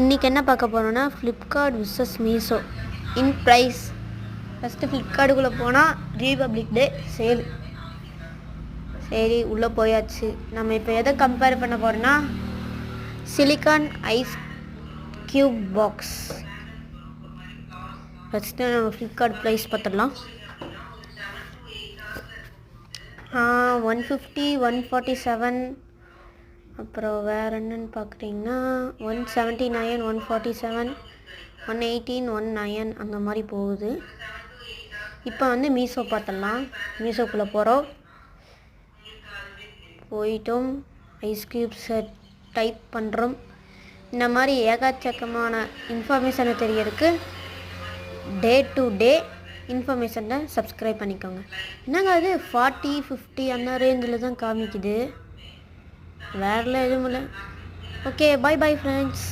இன்றைக்கி என்ன பார்க்க போகிறோன்னா Flipkart versus Meesho in price. First ஃப்ளிப்கார்ட்டுக்குள்ளே போனால் ரீபப்ளிக் டே சேல். சரி, உள்ளே போயாச்சு. நம்ம இப்போ எதை கம்பேர் பண்ண போகிறோன்னா silicon ice cube box. First நம்ம ஃப்ளிப்கார்ட் ப்ரைஸ் பார்த்துடலாம். 150, 147, அப்புறம் வேறு என்னென்னு பார்க்குறீங்கன்னா 179, 147, 118, 19 அந்த மாதிரி போகுது. இப்போ வந்து மீஷோ பார்த்துடலாம். மீஷோக்குள்ளே போகிறோம். போயிட்டோம். ஐஸ் க்யூப்ஸை டைப் பண்ணுறோம். இந்த மாதிரி ஏகாச்சக்கமான இன்ஃபர்மேஷனை தெரியறதுக்கு டே டு டே இன்ஃபர்மேஷனை சப்ஸ்கிரைப் பண்ணிக்கோங்க. என்னங்க அது 40, 50 அந்த ரேஞ்சில் தான் காமிக்குது, வேறெல்லாம் எதுவும் இல்லை. Okay, bye friends.